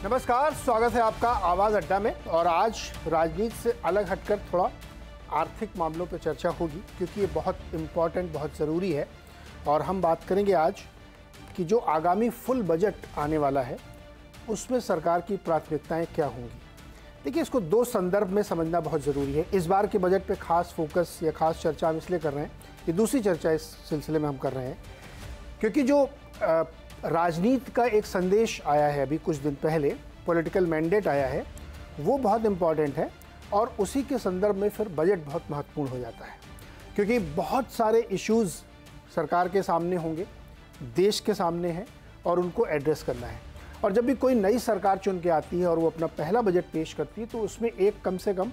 नमस्कार, स्वागत है आपका आवाज़ अड्डा में। और आज राजनीति से अलग हटकर थोड़ा आर्थिक मामलों पर चर्चा होगी, क्योंकि ये बहुत इम्पॉर्टेंट, बहुत ज़रूरी है। और हम बात करेंगे आज कि जो आगामी फुल बजट आने वाला है उसमें सरकार की प्राथमिकताएं क्या होंगी। देखिए, इसको दो संदर्भ में समझना बहुत ज़रूरी है। इस बार के बजट पे खास फोकस या खास चर्चा हम इसलिए कर रहे हैं, ये दूसरी चर्चा इस सिलसिले में हम कर रहे हैं क्योंकि जो राजनीति का एक संदेश आया है अभी कुछ दिन पहले, पॉलिटिकल मैंडेट आया है, वो बहुत इम्पॉर्टेंट है। और उसी के संदर्भ में फिर बजट बहुत महत्वपूर्ण हो जाता है, क्योंकि बहुत सारे इश्यूज़ सरकार के सामने होंगे, देश के सामने हैं, और उनको एड्रेस करना है। और जब भी कोई नई सरकार चुन के आती है और वो अपना पहला बजट पेश करती है, तो उसमें एक कम से कम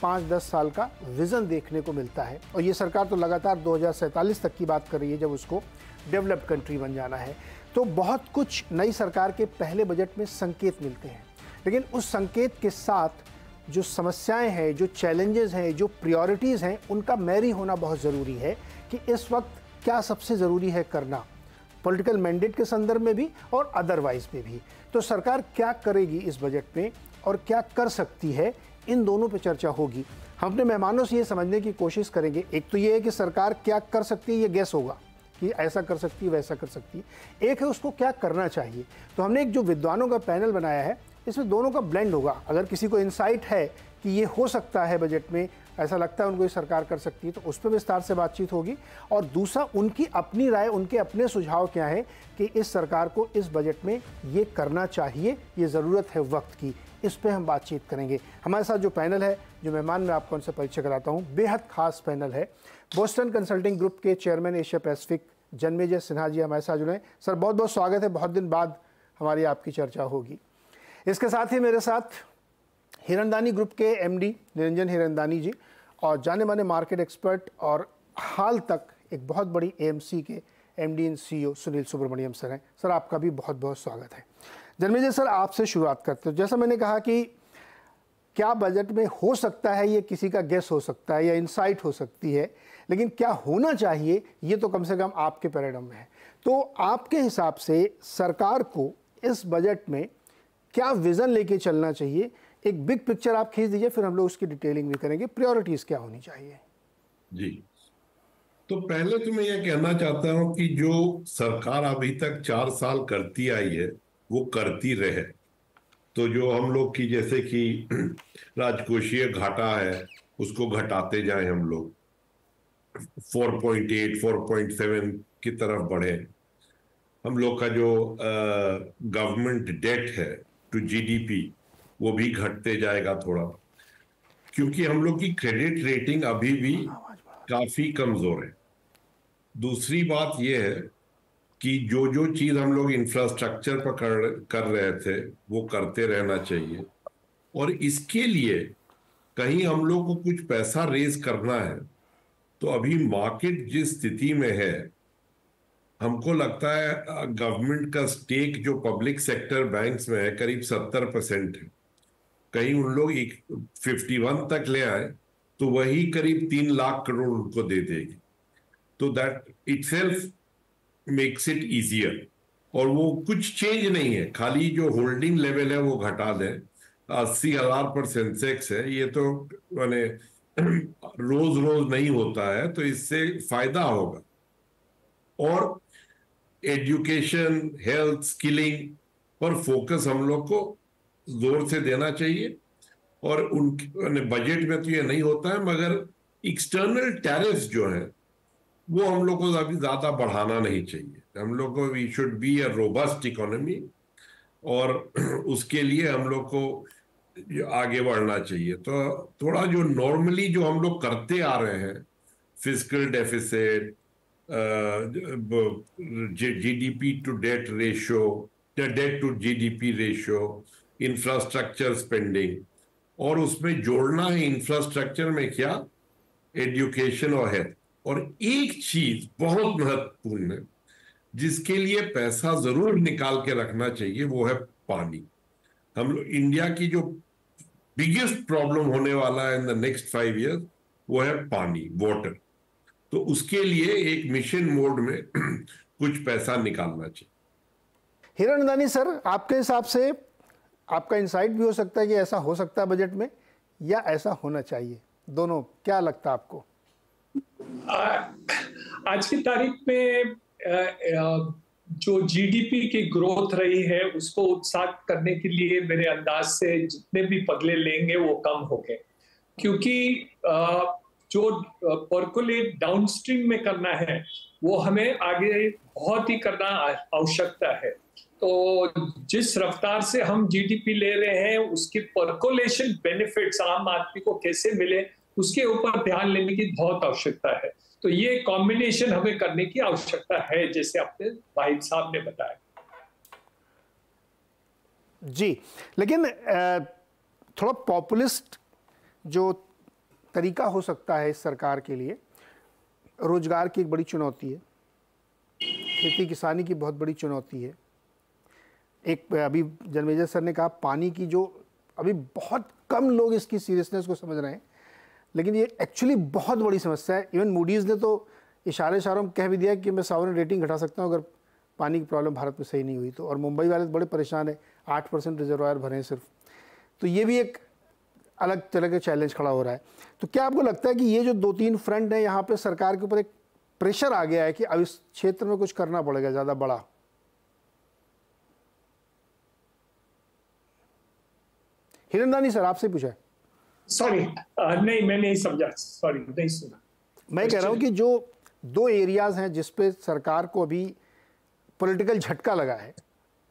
5-10 साल का विज़न देखने को मिलता है। और ये सरकार तो लगातार 2047 तक की बात कर रही है, जब उसको डेवलप्ड कंट्री बन जाना है। तो बहुत कुछ नई सरकार के पहले बजट में संकेत मिलते हैं, लेकिन उस संकेत के साथ जो समस्याएं हैं, जो चैलेंजेस हैं, जो प्रायोरिटीज़ हैं, उनका मैरी होना बहुत ज़रूरी है कि इस वक्त क्या सबसे ज़रूरी है करना, पॉलिटिकल मैंडेट के संदर्भ में भी और अदरवाइज में भी। तो सरकार क्या करेगी इस बजट में और क्या कर सकती है, इन दोनों पे चर्चा होगी। हम अपने मेहमानों से ये समझने की कोशिश करेंगे। एक तो ये है कि सरकार क्या कर सकती है, ये गैस होगा कि ऐसा कर सकती है, वैसा कर सकती है। एक है उसको क्या करना चाहिए। तो हमने एक जो विद्वानों का पैनल बनाया है, इसमें दोनों का ब्लेंड होगा। अगर किसी को इंसाइट है कि ये हो सकता है बजट में, ऐसा लगता है उनको ये सरकार कर सकती है, तो उस पर विस्तार से बातचीत होगी। और दूसरा, उनकी अपनी राय, उनके अपने सुझाव क्या है कि इस सरकार को इस बजट में ये करना चाहिए, ये ज़रूरत है वक्त की। इस पर हम बातचीत करेंगे। हमारे साथ जो पैनल है, जो मेहमान मैं आपको उनसे परिचय कराता हूँ, बेहद खास पैनल है। बोस्टन कंसल्टिंग ग्रुप के chairman Asia Pacific Janmejay Sinha ji हमारे साथ जुड़े हैं। सर, बहुत बहुत स्वागत है। बहुत दिन बाद हमारी आपकी चर्चा होगी। इसके साथ ही मेरे साथ हिरनदानी ग्रुप के एमडी निरंजन हिरनदानी जी, और जाने माने मार्केट एक्सपर्ट और हाल तक एक बहुत बड़ी एएमसी के MD and CEO Sunil Subramaniam sir हैं। सर, आपका भी बहुत बहुत स्वागत है। जन्मेजय सर, आपसे शुरुआत करते हो। जैसा मैंने कहा कि क्या बजट में हो सकता है, ये किसी का गेस हो सकता है या इंसाइट हो सकती है, लेकिन क्या होना चाहिए, ये तो कम से कम आपके पैराडाइम में है। तो आपके हिसाब से सरकार को इस बजट में क्या विज़न लेके चलना चाहिए? एक बिग पिक्चर आप खींच दीजिए, फिर हम लोग उसकी डिटेलिंग भी करेंगे। प्रायोरिटीज़ क्या होनी चाहिए? जी, तो पहले तो मैं ये कहना चाहता हूं कि जो सरकार अभी तक 4 साल करती आई है, वो करती रहे। तो जो हम लोग की, जैसे कि राजकोषीय घाटा है, उसको घटाते जाएं हम लोग, 4.8 4.7 की तरफ बढ़े। हम लोग का जो गवर्नमेंट डेट है टू जीडीपी, वो भी घटते जाएगा थोड़ा, क्योंकि हम लोग की क्रेडिट रेटिंग अभी भी काफी कमजोर है। दूसरी बात यह है कि जो जो चीज हम लोग इंफ्रास्ट्रक्चर पर कर रहे थे, वो करते रहना चाहिए। और इसके लिए कहीं हम लोग को कुछ पैसा रेज करना है, तो अभी मार्केट जिस स्थिति में है, हमको लगता है गवर्नमेंट का स्टेक जो पब्लिक सेक्टर बैंक्स में है, करीब 70% है। कहीं उन लोग 51 तक ले आए तो वही करीब 3 लाख करोड़ उनको दे देगी। तो that itself makes it easier. और वो कुछ चेंज नहीं है, खाली जो होल्डिंग लेवल है वो घटा दें। 80,000 पर सेंसेक्स है, ये तो माने रोज रोज नहीं होता है, तो इससे फायदा होगा। और एजुकेशन, हेल्थ, स्किलिंग पर फोकस हम लोग को जोर से देना चाहिए। और उनके बजट में तो ये नहीं होता है, मगर एक्सटर्नल टैरिफ्स जो है वो हम लोग को अभी ज्यादा बढ़ाना नहीं चाहिए। हम लोग को we should be a robust economy, और उसके लिए हम लोग को आगे बढ़ना चाहिए। तो थोड़ा जो नॉर्मली जो हम लोग करते आ रहे हैं, fiscal deficit, GDP to debt ratio, debt to GDP ratio, infrastructure spending, और उसमें जोड़ना है इंफ्रास्ट्रक्चर में क्या, एजुकेशन और हेल्थ। और एक चीज बहुत महत्वपूर्ण है जिसके लिए पैसा जरूर निकाल के रखना चाहिए, वो है पानी। हम लोग इंडिया की जो बिगेस्ट प्रॉब्लम होने वाला है इन द नेक्स्ट 5 ईयर्स, वो है पानी, वाटर। तो उसके लिए एक मिशन मोड में कुछ पैसा निकालना चाहिए। हिरनदानी सर, आपके हिसाब से आपका इंसाइट भी हो सकता है कि ऐसा हो सकता है बजट में, या ऐसा होना चाहिए, दोनों, क्या लगता है आपको? आज की तारीख में जो जीडीपी की ग्रोथ रही है उसको उत्साहित करने के लिए मेरे अंदाज से जितने भी पगले लेंगे वो कम होंगे, क्योंकि जो पर्कुलेट डाउनस्ट्रीम में करना है वो हमें आगे बहुत ही करना आवश्यकता है। तो जिस रफ्तार से हम जीडीपी ले रहे हैं उसकी पर्कुलेशन बेनिफिट्स आम आदमी को कैसे मिले उसके ऊपर ध्यान लेने की बहुत आवश्यकता है। तो ये कॉम्बिनेशन हमें करने की आवश्यकता है, जैसे अपने भाई साहब ने बताया। जी, लेकिन थोड़ा पॉपुलिस्ट जो तरीका हो सकता है इस सरकार के लिए, रोजगार की एक बड़ी चुनौती है, खेती किसानी की बहुत बड़ी चुनौती है। एक अभी जन्मेजय सर ने कहा पानी की, जो अभी बहुत कम लोग इसकी सीरियसनेस को समझ रहे हैं, लेकिन ये एक्चुअली बहुत बड़ी समस्या है। इवन मूडीज़ ने तो इशारों में कह भी दिया कि मैं सॉवरेन रेटिंग घटा सकता हूँ अगर पानी की प्रॉब्लम भारत में सही नहीं हुई तो। और मुंबई वाले तो बड़े परेशान है, 8% रिजर्वायर भरे हैं सिर्फ। तो ये भी एक अलग तरह का चैलेंज खड़ा हो रहा है। तो क्या आपको लगता है कि ये जो 2-3 फ्रंट है, यहाँ पे सरकार के ऊपर एक प्रेशर आ गया है कि अब इस क्षेत्र में कुछ करना पड़ेगा ज़्यादा बड़ा? हिरनदानी सर, आपसे पूछा है। सॉरी, नहीं मैं नहीं समझा, सॉरी नहीं सुना। मैं कह रहा हूँ कि जो 2 एरियाज हैं जिस पे सरकार को अभी पॉलिटिकल झटका लगा है,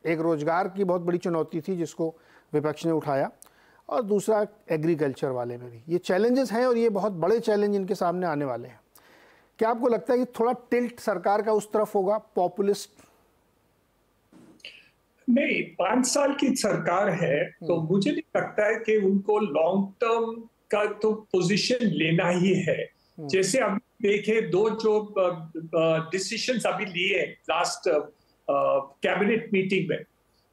एक रोजगार की बहुत बड़ी चुनौती थी जिसको विपक्ष ने उठाया, और दूसरा एग्रीकल्चर वाले में भी ये चैलेंजेस हैं, और ये बहुत बड़े चैलेंज इनके सामने आने वाले हैं। क्या आपको लगता है कि थोड़ा टिल्ट सरकार का उस तरफ होगा, पॉपुलिस्ट? नहीं, 5 साल की सरकार है तो मुझे नहीं लगता है कि उनको लॉन्ग टर्म का तो पोजीशन लेना ही है। जैसे अभी देखे 2 जो डिसीजंस अभी लिए लास्ट कैबिनेट मीटिंग में,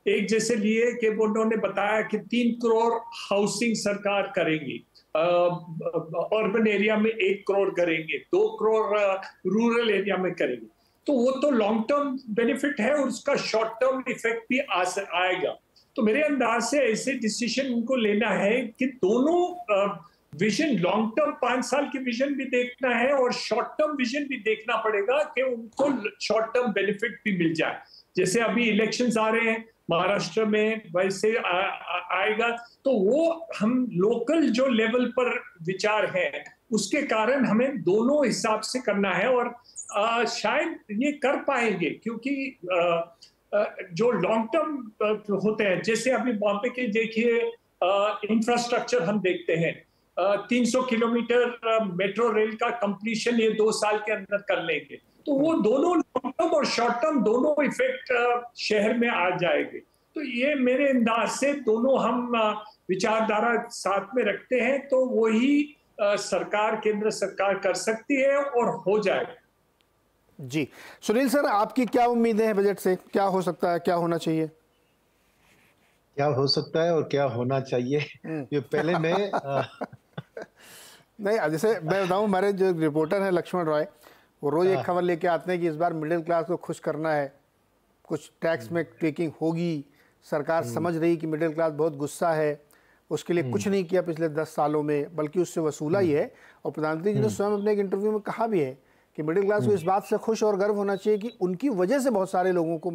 एक जैसे लिए कि उन्होंने बताया कि 3 करोड़ हाउसिंग सरकार करेंगी, अर्बन एरिया में 1 करोड़ करेंगे, 2 करोड़ रूरल एरिया में करेंगे। तो वो तो लॉन्ग टर्म बेनिफिट है और उसका शॉर्ट टर्म इफेक्ट भी आएगा। तो मेरे अंदाज से ऐसे डिसीजन उनको लेना है कि दोनों विजन, लॉन्ग टर्म 5 साल की विजन भी देखना है और शॉर्ट टर्म विजन भी देखना पड़ेगा कि उनको शॉर्ट टर्म बेनिफिट भी मिल जाए। जैसे अभी इलेक्शंस आ रहे हैं महाराष्ट्र में, वैसे आएगा, तो वो हम लोकल जो लेवल पर विचार है उसके कारण हमें दोनों हिसाब से करना है, और शायद ये कर पाएंगे, क्योंकि जो लॉन्ग टर्म होते हैं, जैसे अभी बॉम्बे के देखिए इंफ्रास्ट्रक्चर हम देखते हैं, 300 किलोमीटर मेट्रो रेल का कंप्लीशन ये 2 साल के अंदर कर लेंगे। तो वो दोनों लॉन्ग टर्म और शॉर्ट टर्म दोनों इफेक्ट शहर में आ जाएंगे। तो ये मेरे अंदाज से दोनों हम विचारधारा साथ में रखते हैं तो वही सरकार, केंद्र सरकार कर सकती है और हो जाएगा। जी, सुनील सर, आपकी क्या उम्मीदें हैं बजट से? क्या हो सकता है, क्या होना चाहिए? क्या हो सकता है और क्या होना चाहिए, ये पहले मैं नहीं, जैसे मैं बताऊं, हमारे जो रिपोर्टर हैं लक्ष्मण रॉय, वो रोज एक खबर लेके आते हैं कि इस बार मिडिल क्लास को खुश करना है, कुछ टैक्स में ट्विकिंग होगी, सरकार समझ रही कि मिडिल क्लास बहुत गुस्सा है, उसके लिए कुछ नहीं किया पिछले 10 सालों में, बल्कि उससे वसूला ही है। और प्रधानमंत्री जी ने स्वयं अपने एक इंटरव्यू में कहा भी है कि मिडिल क्लास को इस बात से खुश और गर्व होना चाहिए कि उनकी वजह से बहुत सारे लोगों को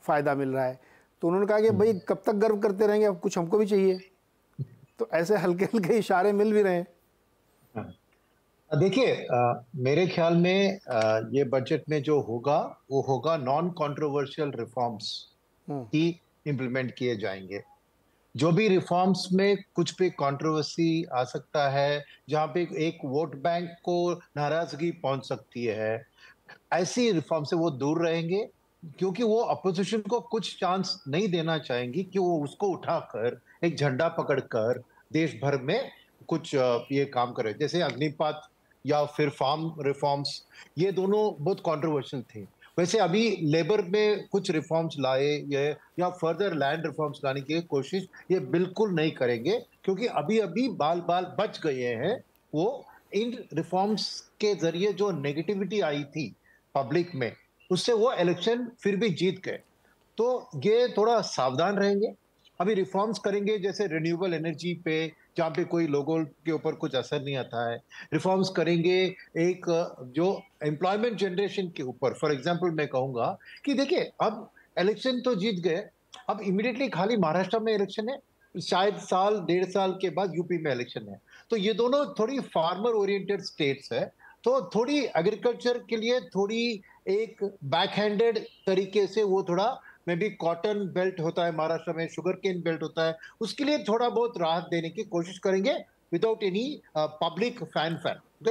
फ़ायदा मिल रहा है। तो उन्होंने कहा कि भाई कब तक गर्व करते रहेंगे, अब कुछ हमको भी चाहिए। तो ऐसे हल्के हल्के इशारे मिल भी रहे हैं। देखिए, मेरे ख्याल में ये बजट में जो होगा वो होगा नॉन कंट्रोवर्शियल रिफॉर्म्स ही इम्प्लीमेंट किए जाएंगे। जो भी रिफॉर्म्स में कुछ पे कंट्रोवर्सी आ सकता है, जहां पे एक वोट बैंक को नाराजगी पहुंच सकती है, ऐसी रिफॉर्म से वो दूर रहेंगे, क्योंकि वो अपोजिशन को कुछ चांस नहीं देना चाहेंगी कि वो उसको उठाकर एक झंडा पकड़कर देश भर में कुछ ये काम करे। जैसे अग्निपथ या फिर फार्म रिफॉर्म्स, ये दोनों बहुत कंट्रोवर्शियल थे। वैसे अभी लेबर में कुछ रिफॉर्म्स लाए या फर्दर लैंड रिफॉर्म्स लाने की कोशिश ये बिल्कुल नहीं करेंगे, क्योंकि अभी अभी बाल बच गए हैं। वो इन रिफॉर्म्स के जरिए जो नेगेटिविटी आई थी पब्लिक में, उससे वो इलेक्शन फिर भी जीत गए। तो ये थोड़ा सावधान रहेंगे अभी रिफॉर्म्स करेंगे जैसे रिन्यूएबल एनर्जी पे, जहाँ पे कोई लोगों के ऊपर कुछ असर नहीं आता है। रिफॉर्म्स करेंगे एक जो एम्प्लॉयमेंट जनरेशन के ऊपर। फॉर एग्जांपल मैं कहूंगा कि देखिए, अब इलेक्शन तो जीत गए, अब इमीडिएटली खाली महाराष्ट्र में इलेक्शन है, शायद साल 1.5 साल के बाद यूपी में इलेक्शन है। तो ये दोनों थोड़ी फार्मर ओरिएंटेड स्टेट्स है, तो थोड़ी एग्रीकल्चर के लिए थोड़ी एक बैकहैंडेड तरीके से वो थोड़ा में भी कॉटन बेल्ट होता है महाराष्ट्र में, शुगर केन बेल्ट होता है, उसके लिए थोड़ा बहुत राहत देने की कोशिश करेंगे without any public fan.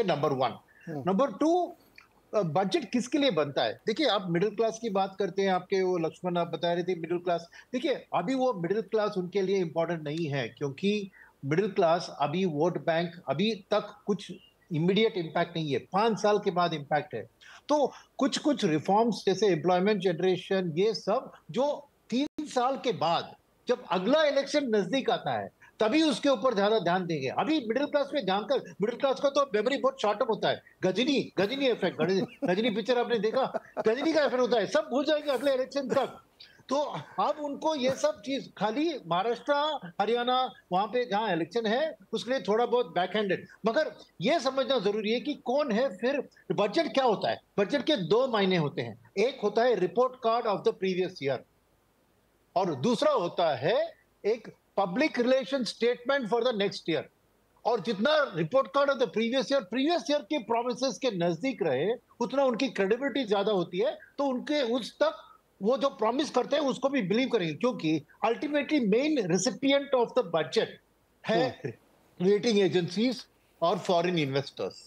Number 1। Number 2, budget किसके लिए बनता है? देखिए, आप मिडिल क्लास की बात करते हैं, आपके वो लक्ष्मण आप बता रहे थे मिडिल क्लास। देखिए, अभी वो मिडिल क्लास उनके लिए इंपॉर्टेंट नहीं है, क्योंकि मिडिल क्लास अभी वोट बैंक अभी तक कुछ इमीडिएट इंपैक्ट नहीं है, 5 साल के बाद इंपैक्ट है। तो कुछ कुछ रिफॉर्म्स जैसे एम्प्लॉयमेंट जनरेशन, ये सब जो 3 साल के बाद जब अगला इलेक्शन नजदीक आता है तभी उसके ऊपर ज्यादा ध्यान देंगे। अभी मिडिल क्लास में जानकर, मिडिल क्लास का तो मेमोरी बहुत शॉर्ट टर्म होता है। गजनी इफेक्ट, गजनी पिक्चर आपने देखा, गजनी का इफेक्ट होता है, सब भूल जाएंगे अगले इलेक्शन तक। तो अब उनको ये सब चीज खाली महाराष्ट्र हरियाणा वहां पे जहां इलेक्शन है उसके लिए थोड़ा बहुत बैकहैंडेड। मगर ये समझना जरूरी है कि कौन है फिर। बजट क्या होता है? बजट के 2 मायने होते हैं। एक होता है report card of the previous year, और दूसरा होता है एक public relation statement for the next year. और जितना report card of the previous year के प्रोमिसेस के नजदीक रहे, उतना उनकी क्रेडिबिलिटी ज्यादा होती है, तो उनके उस तक वो जो प्रॉमिस करते हैं उसको भी बिलीव करेंगे, क्योंकि ultimately main recipient of the budget है रेटिंग एजेंसीज और फॉरेन इन्वेस्टर्स।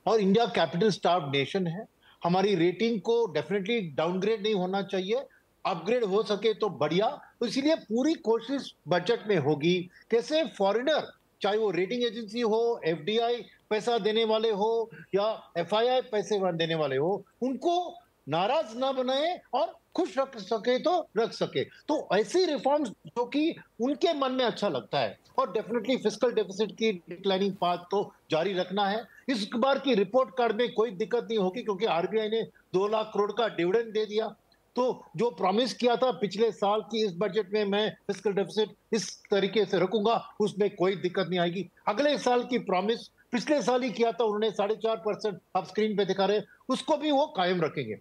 और इंडिया कैपिटल स्टार्व नेशन है, हमारी रेटिंग को डेफिनेटली डाउनग्रेड नहीं होना चाहिए, अपग्रेड हो सके तो बढ़िया। तो इसीलिए पूरी कोशिश बजट में होगी कैसे फॉरेनर, चाहे वो रेटिंग एजेंसी हो, एफडीआई पैसा देने वाले हो या एफआईआई पैसे देने वाले हो, उनको नाराज ना बनाए और खुश रख सके तो रख सके। तो ऐसी रिफॉर्म्स जो कि उनके मन में अच्छा लगता है। और डेफिनेटली फिस्कल डेफिसिट की डिक्लाइनिंग पाथ तो जारी रखना है। इस बार की रिपोर्ट कार्ड में कोई दिक्कत नहीं होगी, क्योंकि आरबीआई ने 2 लाख करोड़ का डिविडेंड दे दिया। तो जो प्रॉमिस किया था पिछले साल की इस बजट में मैं फिस्कल डेफिसिट इस तरीके से रखूंगा, उसमें कोई दिक्कत नहीं आएगी। अगले साल की प्रॉमिस पिछले साल ही किया था उन्होंने 4.5%, आप स्क्रीन पे दिखा रहे, उसको भी वो कायम रखेंगे।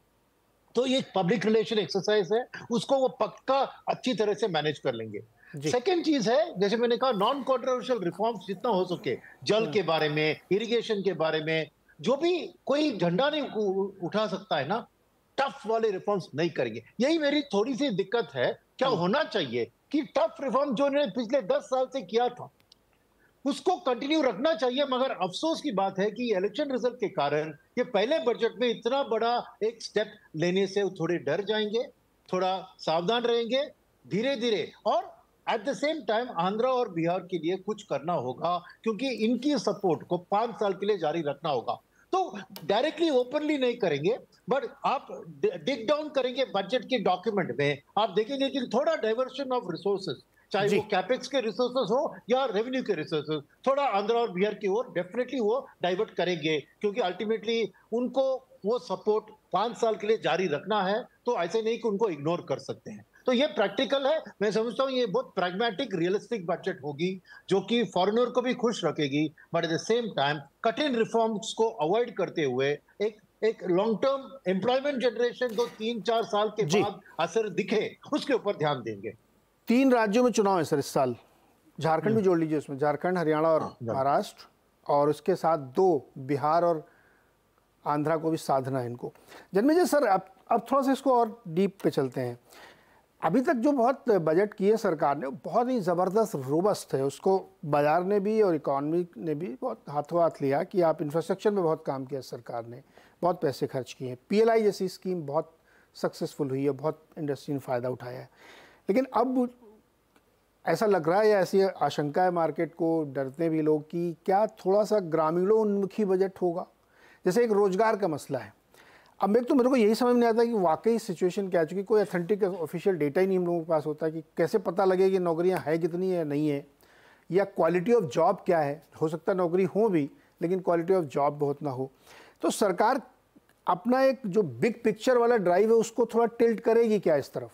तो ये पब्लिक रिलेशन एक्सरसाइज है, उसको वो पक्का अच्छी तरह से मैनेज कर लेंगे। सेकेंड चीज है, जैसे मैंने कहा, नॉन कॉन्ट्रोवर्शियल रिफॉर्म्स जितना हो सके, जल के बारे में, इरिगेशन के बारे में, जो भी कोई झंडा नहीं उठा सकता है ना, टफ वाले रिफॉर्म्स नहीं करेंगे। यही मेरी थोड़ी सी दिक्कत है। क्या होना चाहिए कि टफ रिफॉर्म जो उन्होंने पिछले 10 साल से किया था उसको कंटिन्यू रखना चाहिए। मगर अफसोस की बात है कि इलेक्शन रिजल्ट के कारण ये पहले बजट में इतना बड़ा एक स्टेप लेने से थोड़े डर जाएंगे, थोड़ा सावधान रहेंगे धीरे धीरे। और at the same time Andhra और बिहार के लिए कुछ करना होगा, क्योंकि इनकी सपोर्ट को 5 साल के लिए जारी रखना होगा। तो डायरेक्टली ओपनली नहीं करेंगे, बट आप डिग डाउन करेंगे बजट के डॉक्यूमेंट में, आप देखेंगे कि थोड़ा डाइवर्शन ऑफ रिसोर्सेज, चाहे वो कैपेक्स के रिसोर्सेज हो या रेवेन्यू के रिसोर्सेज, थोड़ा आंध्र और बिहार की ओर डेफिनेटली वो डाइवर्ट करेंगे, क्योंकि अल्टीमेटली उनको वो सपोर्ट 5 साल के लिए जारी रखना है। तो ऐसे नहीं कि उनको इग्नोर कर सकते हैं। तो ये प्रैक्टिकल है, मैं समझता हूँ ये बहुत प्रैग्मेटिक रियलिस्टिक बजट होगी, जो कि फॉरेनर को भी खुश रखेगी, but at the same time कठिन रिफॉर्म्स को अवॉइड करते हुए एक लॉन्ग टर्म एम्प्लॉयमेंट जनरेशन जो 3-4 साल के बाद असर दिखे, उसके ऊपर ध्यान देंगे। 3 राज्यों में चुनाव है सर इस साल, झारखंड भी जोड़ लीजिए उसमें, झारखंड, हरियाणा और महाराष्ट्र, और उसके साथ 2 बिहार और आंध्रा को भी साधना है इनको। जन्मेजय सर, अब थोड़ा सा इसको और डीप पे चलते हैं। अभी तक जो बहुत बजट किए सरकार ने, बहुत ही ज़बरदस्त रोबस्ट है, उसको बाजार ने भी और इकॉनमी ने भी बहुत हाथों हाथ लिया कि आप इंफ्रास्ट्रक्चर में बहुत काम किया सरकार ने, बहुत पैसे खर्च किए हैं। पीएलआई जैसी स्कीम बहुत सक्सेसफुल हुई है, बहुत इंडस्ट्री ने फ़ायदा उठाया है। लेकिन अब ऐसा लग रहा है या ऐसी आशंका है मार्केट को, डरते भी लोग, कि क्या थोड़ा सा ग्रामीणोन्मुखी बजट होगा? जैसे एक रोजगार का मसला है। अब मेरे को यही समझ नहीं आता कि वाकई सिचुएशन क्या है, चूँकि कोई ऑथेंटिक ऑफिशियल डेटा ही नहीं हम लोगों के पास होता है कि कैसे पता लगे कि नौकरियां है कितनी है नहीं है, या क्वालिटी ऑफ जॉब क्या है। हो सकता है नौकरी हो भी, लेकिन क्वालिटी ऑफ जॉब बहुत ना हो। तो सरकार अपना एक जो बिग पिक्चर वाला ड्राइव है उसको थोड़ा टिल्ट करेगी क्या इस तरफ,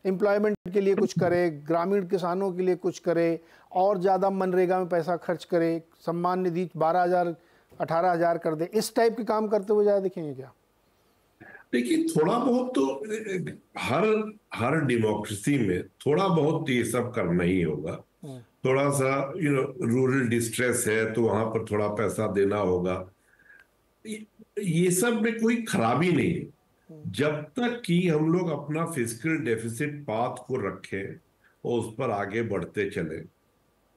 एम्प्लॉयमेंट के लिए कुछ करे, ग्रामीण किसानों के लिए कुछ करे, और ज़्यादा मनरेगा में पैसा खर्च करे, सम्मान निधि 12,000 18,000 कर दे, इस टाइप के काम करते हुए ज़्यादा दिखेंगे क्या? देखिए, थोड़ा बहुत तो हर हर डेमोक्रेसी में थोड़ा बहुत ये सब करना ही होगा। थोड़ा सा रूरल डिस्ट्रेस है तो वहां पर थोड़ा पैसा देना होगा। ये सब में कोई खराबी नहीं है, जब तक कि हम लोग अपना फिस्कल डेफिसिट पाथ को रखें और उस पर आगे बढ़ते चले,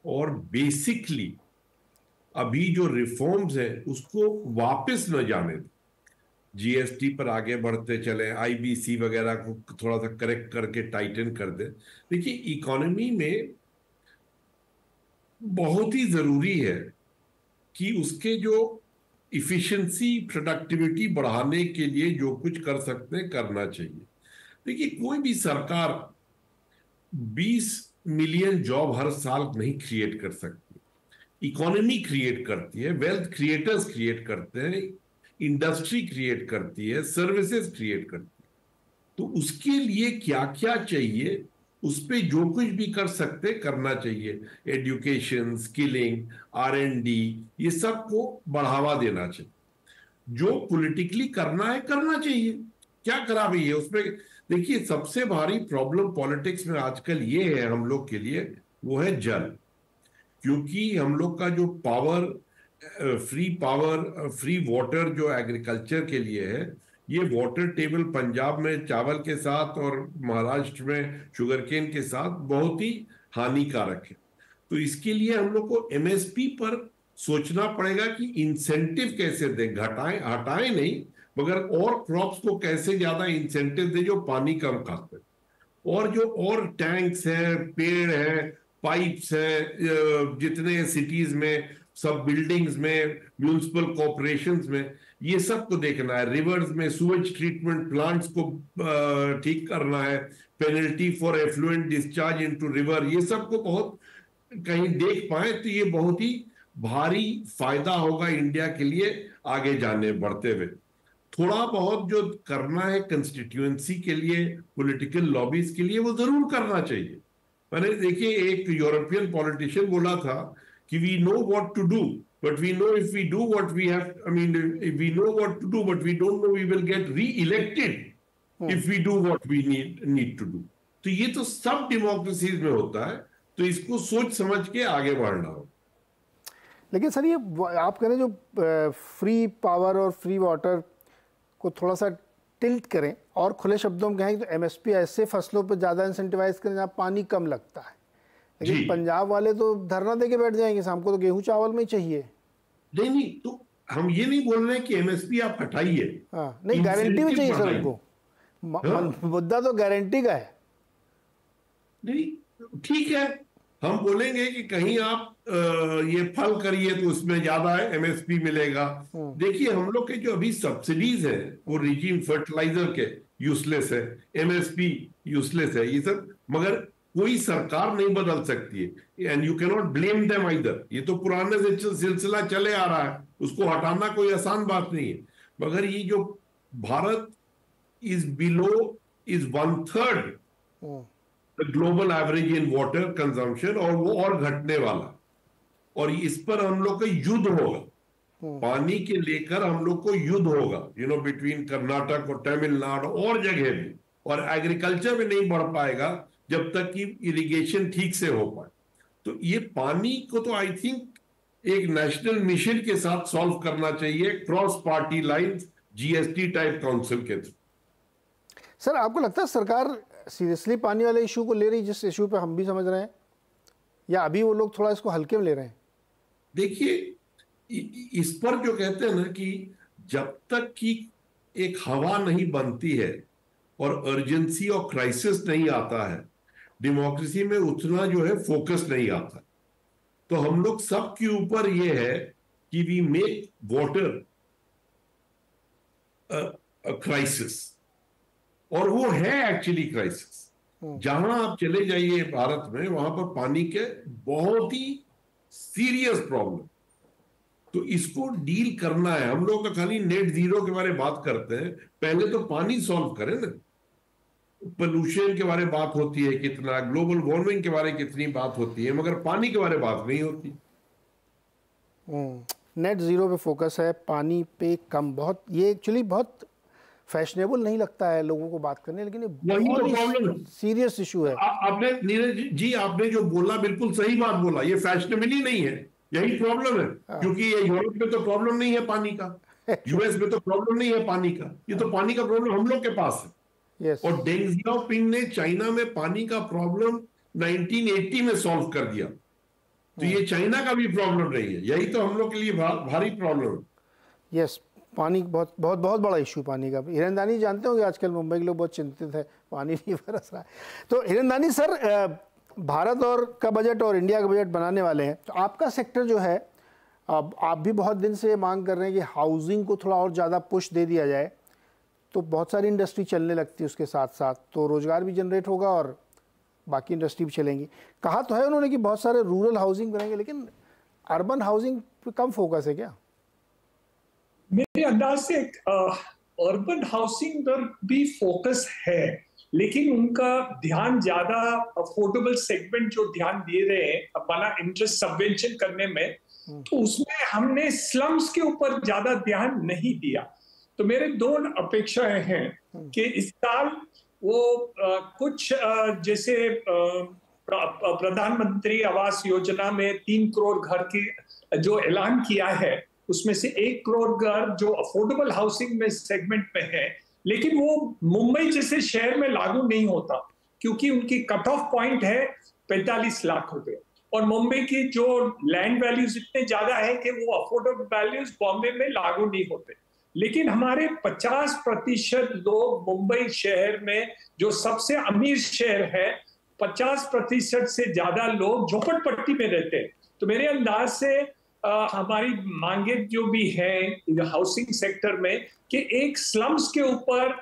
और बेसिकली अभी जो रिफॉर्म्स है उसको वापस न जाने दें। जीएसटी पर आगे बढ़ते चले, आईबीसी वगैरह को थोड़ा सा करेक्ट करके टाइटन कर दे। देखिए, इकोनॉमी में बहुत ही जरूरी है कि उसके जो इफिशिएंसी, प्रोडक्टिविटी बढ़ाने के लिए जो कुछ कर सकते हैं करना चाहिए। देखिए, कोई भी सरकार 20 मिलियन जॉब हर साल नहीं क्रिएट कर सकती। इकोनॉमी क्रिएट करती है, वेल्थ क्रिएटर्स क्रिएट करते हैं, इंडस्ट्री क्रिएट करती है, सर्विसेज क्रिएट करती है। तो उसके लिए क्या क्या चाहिए, उस पे जो कुछ भी कर सकते करना चाहिए। एजुकेशन, स्किलिंग, R&D, ये सब को बढ़ावा देना चाहिए। जो पॉलिटिकली करना है करना चाहिए, क्या खराबी है उसमें? देखिए, सबसे भारी प्रॉब्लम पॉलिटिक्स में आजकल ये है हम लोग के लिए, वो है जल। क्योंकि हम लोग का जो फ्री वाटर जो एग्रीकल्चर के लिए है, ये वाटर टेबल पंजाब में चावल के साथ और महाराष्ट्र में शुगरकेन के साथ बहुत ही हानिकारक है। तो इसके लिए हम लोग को MSP पर सोचना पड़ेगा कि इंसेंटिव कैसे दें, हटाएं नहीं, मगर और क्रॉप्स को कैसे ज्यादा इंसेंटिव दें जो पानी कम खाते हैं। और जो और टैंक्स हैं, पेड़ हैं, पाइप्स हैं, जितने सिटीज में, सब बिल्डिंग्स में, म्यूनिसिपल कॉर्पोरेशंस में, ये सब को देखना है। रिवर्स में सुवेज ट्रीटमेंट प्लांट्स को ठीक करना है, penalty for effluent discharge into river, ये सब को बहुत कहीं देख पाए तो ये बहुत ही भारी फायदा होगा इंडिया के लिए आगे जाने बढ़ते हुए। थोड़ा बहुत जो करना है कंस्टिट्यूएंसी के लिए, पॉलिटिकल लॉबीज के लिए, वो जरूर करना चाहिए। मैंने देखिए, एक यूरोपियन पॉलिटिशियन बोला था कि we know what to do but we know if we do what we have, I mean we know what to do but we don't know we will get re-elected if we do what we need to do. तो ये तो सब democracies में होता है, तो इसको सोच समझ के आगे बढ़ना हो। लेकिन सर, ये आप कह रहे हैं जो फ्री पावर और फ्री वाटर को थोड़ा सा टिल्ट करें और खुले शब्दों में कहें तो MSP ऐसे फसलों पर ज़्यादा इंसेंटिवाइज करें जहाँ पानी कम लगता है। लेकिन पंजाब वाले तो धरना देके बैठ जाएंगे, शाम को तो गेहूं चावल में ही चाहिए। नहीं, तो हम ये नहीं बोल रहे कि MSP आप हटाइए। हाँ, नहीं, गारंटी भी चाहिए सर उनको। मुद्दा तो गारंटी का है। नहीं, ठीक है, हम बोलेंगे कि कहीं आप ये फल करिए तो उसमें ज्यादा MSP मिलेगा। देखिए, हम लोग के जो अभी सब्सिडीज है वो रिजीम फर्टिलाइजर के यूजलेस है, MSP यूजलेस है, ये सब, मगर कोई सरकार नहीं बदल सकती है, and you can not blame them either. ये तो पुराने से सिलसिला चले आ रहा है, उसको हटाना कोई आसान बात नहीं है। मगर ये जो Bharat is 1/3 global average in water consumption, और वो और घटने वाला, और इस पर हम लोग का युद्ध होगा। पानी के लेकर हम लोग को युद्ध होगा, बिटवीन कर्नाटक और तमिलनाडु और जगह भी। और एग्रीकल्चर में नहीं बढ़ पाएगा जब तक कि इरिगेशन ठीक से हो पाए। तो ये पानी को तो आई थिंक एक नेशनल मिशन के साथ सॉल्व करना चाहिए, cross party lines, GST type council के थ्रू। सर, आपको लगता है सरकार सीरियसली पानी वाले इशू को ले रही, जिस इशू पे हम भी समझ रहे हैं, या अभी वो लोग थोड़ा इसको हल्के में ले रहे हैं? देखिए, इस पर जो कहते हैं ना कि जब तक कि एक हवा नहीं बनती है और अर्जेंसी और क्राइसिस नहीं आता है, डेमोक्रेसी में उतना जो है फोकस नहीं आता। तो हम लोग सब के ऊपर ये है कि वी मेक वाटर क्राइसिस, और वो है एक्चुअली क्राइसिस। जहां आप चले जाइए भारत में, वहां पर पानी के बहुत ही सीरियस प्रॉब्लम। तो इसको डील करना है। हम लोग का खाली नेट जीरो के बारे में बात करते हैं, पहले तो पानी सॉल्व करें ना। पोल्यूशन के बारे में बात होती है कितना, ग्लोबल वार्मिंग के बारे में कितनी बात होती है, मगर पानी के बारे में बात नहीं होती। नेट जीरो पे फोकस है, पानी पे कम। बहुत ये एक्चुअली बहुत फैशनेबल नहीं लगता है लोगों को बात करने, लेकिन ये बहुत सीरियस इशू है। आपने नीरज जी, आपने जो बोला बिल्कुल सही बात बोला, ये फैशनेबल ही नहीं है, यही प्रॉब्लम है। क्योंकि ये यूरोप में तो प्रॉब्लम नहीं है पानी का, यूएस में तो प्रॉब्लम नहीं है पानी का, ये तो पानी का प्रॉब्लम हम लोग के पास है। Yes. और डेंग जियाओपिंग ने चाइना में पानी का प्रॉब्लम 1980 में सॉल्व कर दिया, तो ये चाइना का भी प्रॉब्लम नहीं है, यही तो हम लोग के लिए भारी प्रॉब्लम है। यस, पानी बहुत बहुत बहुत बड़ा इशू पानी का। हिरनदानी जानते होंगे, आजकल मुंबई के लोग बहुत चिंतित है, पानी नहीं बरस रहा है। तो हिरनदानी सर, भारत और का बजट और इंडिया का बजट बनाने वाले हैं, तो आपका सेक्टर जो है, अब आप भी बहुत दिन से मांग कर रहे हैं कि हाउसिंग को थोड़ा और ज़्यादा पुश दे दिया जाए, तो बहुत सारी इंडस्ट्री चलने लगती है उसके साथ साथ, तो रोज़गार भी जनरेट होगा और बाकी इंडस्ट्री भी चलेंगी। कहा तो है उन्होंने कि बहुत सारे रूरल हाउसिंग बनेंगे, लेकिन अर्बन हाउसिंग पे कम फोकस है क्या? मेरे अंदाज से अर्बन हाउसिंग पर भी फोकस है, लेकिन उनका ध्यान ज्यादा अफोर्डेबल सेगमेंट जो ध्यान दे रहे हैं अपना इंटरेस्ट सबवेंशन करने में, तो उसमें हमने स्लम्स के ऊपर ज्यादा ध्यान नहीं दिया। तो मेरे दो अपेक्षाएं हैं कि इस साल वो कुछ जैसे प्रधानमंत्री आवास योजना में 3 करोड़ घर की जो ऐलान किया है, उसमें से 1 करोड़ घर जो अफोर्डेबल हाउसिंग में सेगमेंट में है, लेकिन वो मुंबई जैसे शहर में लागू नहीं होता, क्योंकि उनकी कट ऑफ पॉइंट है 45 लाख रुपए, और मुंबई की जो लैंड वैल्यूज इतने ज्यादा है कि वो अफोर्डेबल वैल्यूज बॉम्बे में लागू नहीं होते। लेकिन हमारे 50% लोग मुंबई शहर में, जो सबसे अमीर शहर है, 50% से ज्यादा लोग झोपड़पट्टी में रहते हैं। तो मेरे अंदाज से हमारी मांगे जो भी है हाउसिंग सेक्टर में, कि एक स्लम्स के ऊपर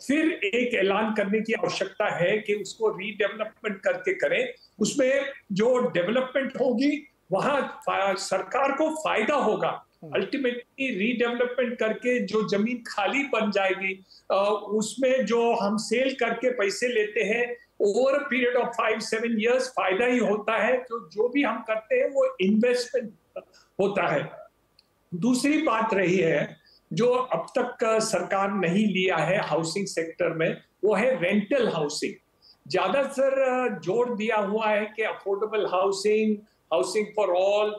फिर एक ऐलान करने की आवश्यकता है कि उसको रीडेवलपमेंट करके करें। उसमें जो डेवलपमेंट होगी वहां सरकार को फायदा होगा। अल्टीमेटली रीडेवलपमेंट करके जो जमीन खाली बन जाएगी, उसमें जो हम सेल करके पैसे लेते हैं, over a period of 5-7 years फायदा ही होता है। तो जो भी हम करते हैं वो इन्वेस्टमेंट होता है। दूसरी बात रही है जो अब तक सरकार नहीं लिया है हाउसिंग सेक्टर में, वो है रेंटल हाउसिंग। ज्यादातर जोर दिया हुआ है कि affordable housing, housing for all,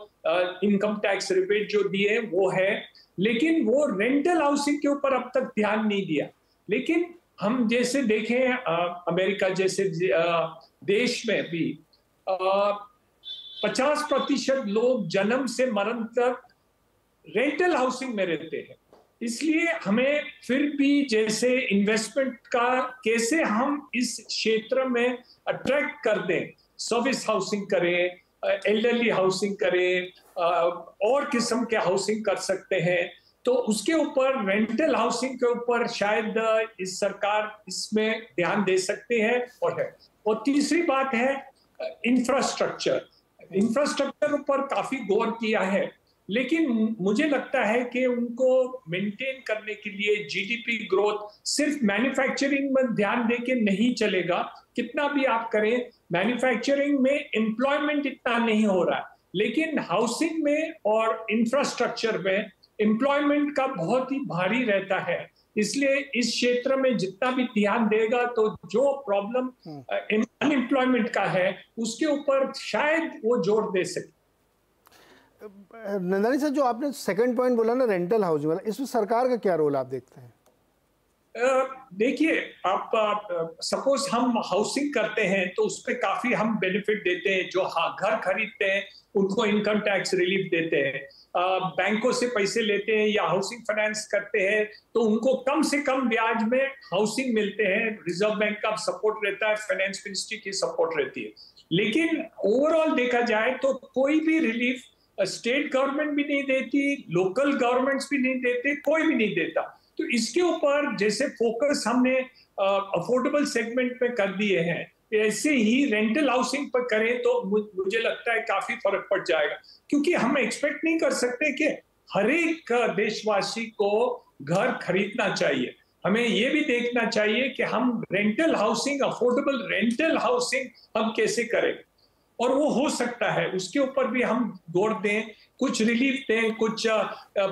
income tax rebate जो दिए वो है, लेकिन वो रेंटल हाउसिंग के ऊपर अब तक ध्यान नहीं दिया। लेकिन हम जैसे देखें अमेरिका जैसे देश में भी 50% लोग जन्म से मरण तक रेंटल हाउसिंग में रहते हैं। इसलिए हमें फिर भी जैसे इन्वेस्टमेंट का कैसे हम इस क्षेत्र में अट्रैक्ट कर दें, सर्विस हाउसिंग करें, एल्डरली हाउसिंग करें, और किस्म के हाउसिंग कर सकते हैं, तो उसके ऊपर रेंटल हाउसिंग के ऊपर शायद इस सरकार इसमें ध्यान दे सकते हैं और है। और तीसरी बात है इंफ्रास्ट्रक्चर। इंफ्रास्ट्रक्चर ऊपर काफी गौर किया है, लेकिन मुझे लगता है कि उनको मेंटेन करने के लिए जीडीपी ग्रोथ सिर्फ मैन्युफैक्चरिंग में ध्यान देके नहीं चलेगा। कितना भी आप करें, मैन्युफैक्चरिंग में एम्प्लॉयमेंट इतना नहीं हो रहा है, लेकिन हाउसिंग में और इंफ्रास्ट्रक्चर में एम्प्लॉयमेंट का बहुत ही भारी रहता है। इसलिए इस क्षेत्र में जितना भी ध्यान देगा, तो जो प्रॉब्लम अनएम्प्लॉयमेंट का है उसके ऊपर शायद वो जोर दे सके। नंदानी सर, जो आपने सेकंड पॉइंट बोला ना रेंटल हाउसिंग वाला, इसमें सरकार का क्या रोल आप देखते हैं? देखिए, आप सपोज हम हाउसिंग करते हैं तो उस पर काफी हम बेनिफिट देते हैं। जो घर खरीदते हैं उनको इनकम टैक्स रिलीफ देते हैं, बैंकों से पैसे लेते हैं या हाउसिंग फाइनेंस करते हैं तो उनको कम से कम ब्याज में हाउसिंग मिलते हैं। रिजर्व बैंक का सपोर्ट रहता है, फाइनेंस मिनिस्ट्री की सपोर्ट रहती है। लेकिन ओवरऑल देखा जाए तो कोई भी रिलीफ स्टेट गवर्नमेंट भी नहीं देती, लोकल गवर्नमेंट्स भी नहीं देते, कोई भी नहीं देता। तो इसके ऊपर जैसे फोकस हमने अफोर्डेबल सेगमेंट पे कर दिए हैं, ऐसे ही रेंटल हाउसिंग पर करें तो मुझे लगता है काफी फर्क पड़ जाएगा। क्योंकि हम एक्सपेक्ट नहीं कर सकते कि हर एक देशवासी को घर खरीदना चाहिए। हमें ये भी देखना चाहिए कि हम rental housing, affordable rental housing हम कैसे करें, और वो हो सकता है, उसके ऊपर भी हम गौर दें, कुछ रिलीफ दें, कुछ